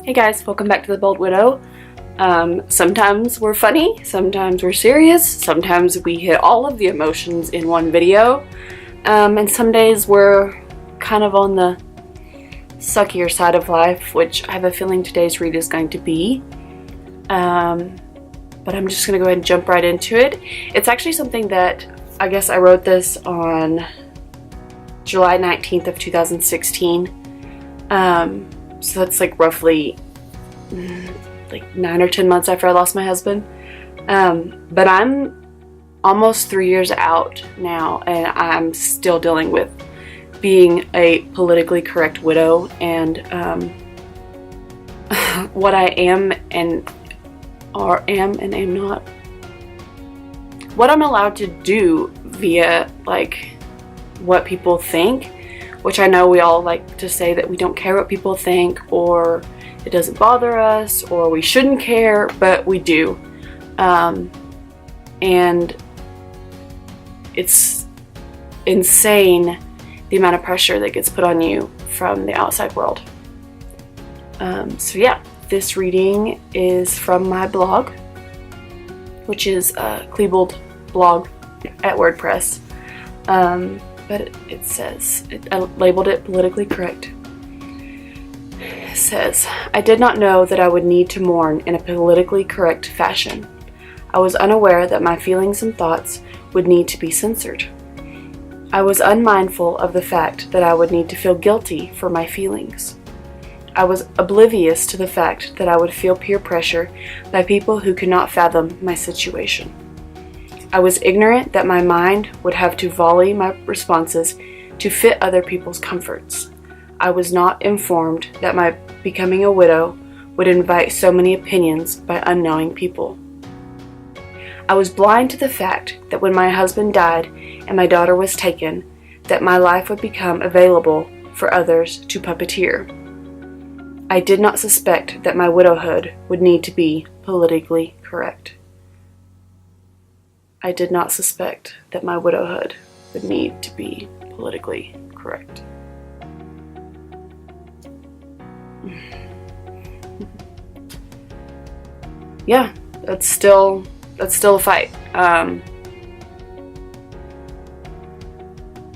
Hey guys, welcome back to the Bold Widow. Sometimes we're funny, sometimes we're serious, sometimes we hit all of the emotions in one video, and some days we're kind of on the suckier side of life, which I have a feeling today's read is going to be. But I'm just going to go ahead and jump right into it. It's actually something that I guess I wrote this on July 19th of 2016. So that's like roughly like 9 or 10 months after I lost my husband. But I'm almost 3 years out now, and I'm still dealing with being a politically correct widow and what I am and am not. What I'm allowed to do via like what people think, which I know we all like to say that we don't care what people think, or it doesn't bother us, or we shouldn't care, but we do. And it's insane the amount of pressure that gets put on you from the outside world. So yeah, this reading is from my blog, which is Klebold blog at WordPress. But it says, I labeled it politically correct. It says, I did not know that I would need to mourn in a politically correct fashion. I was unaware that my feelings and thoughts would need to be censored. I was unmindful of the fact that I would need to feel guilty for my feelings. I was oblivious to the fact that I would feel peer pressure by people who could not fathom my situation. I was ignorant that my mind would have to volley my responses to fit other people's comforts. I was not informed that my becoming a widow would invite so many opinions by unknowing people. I was blind to the fact that when my husband died and my daughter was taken, that my life would become available for others to puppeteer. I did not suspect that my widowhood would need to be politically correct. I did not suspect that my widowhood would need to be politically correct. Yeah, that's still a fight.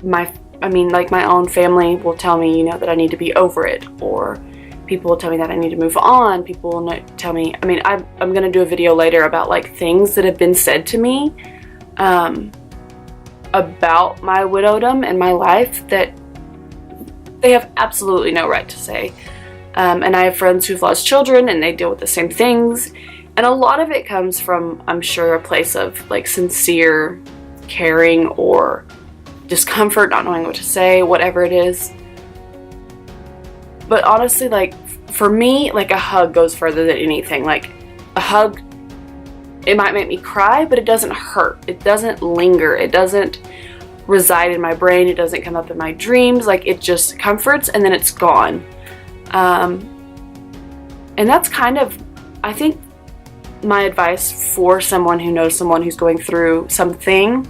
My own family will tell me, that I need to be over it, or people will tell me that I need to move on. People will tell me, I'm going to do a video later about like things that have been said to me about my widowdom and my life that they have absolutely no right to say. And I have friends who've lost children and they deal with the same things. And a lot of it comes from, I'm sure, a place of like sincere caring or discomfort, not knowing what to say, whatever it is. But honestly, like for me, like a hug goes further than anything. Like a hug, it might make me cry, but it doesn't hurt. It doesn't linger. It doesn't reside in my brain. It doesn't come up in my dreams. Like it just comforts and then it's gone. And that's kind of, I think, my advice for someone who knows someone who's going through something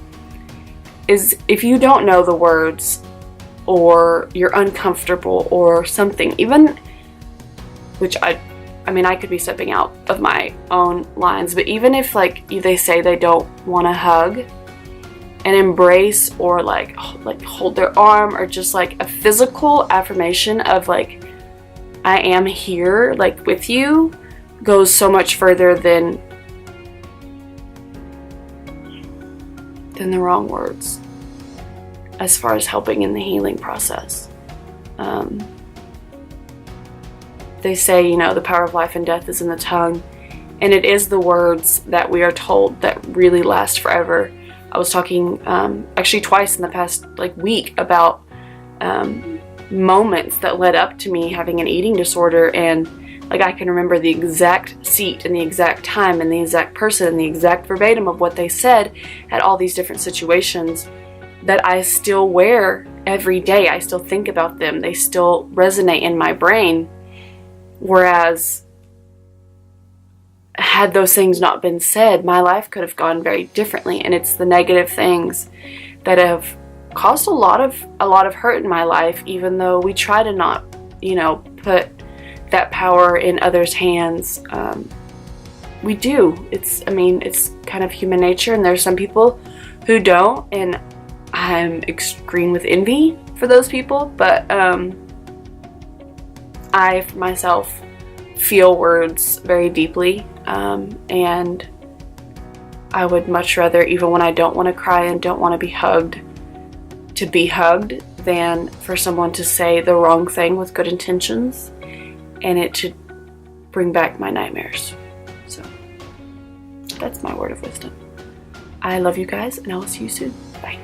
is, if you don't know the words or you're uncomfortable or something, even, which I could be stepping out of my own lines, but even if like they say they don't want to hug and embrace or like hold their arm, or just like a physical affirmation of like, I am here, like with you, goes so much further than the wrong words as far as helping in the healing process. They say, the power of life and death is in the tongue, and it is the words that we are told that really last forever. I was talking actually twice in the past week about moments that led up to me having an eating disorder, and I can remember the exact seat and the exact time and the exact person and the exact verbatim of what they said at all these different situations that I still wear every day. I still think about them. They still resonate in my brain. Whereas, had those things not been said, my life could have gone very differently. And it's the negative things that have caused a lot of hurt in my life, even though we try to not, put that power in others' hands. We do. It's kind of human nature, and there's some people who don't, and I'm green with envy for those people, but I myself feel words very deeply, and I would much rather, even when I don't want to cry and don't want to be hugged, than for someone to say the wrong thing with good intentions and it to bring back my nightmares. So that's my word of wisdom. I love you guys, and I will see you soon. Bye.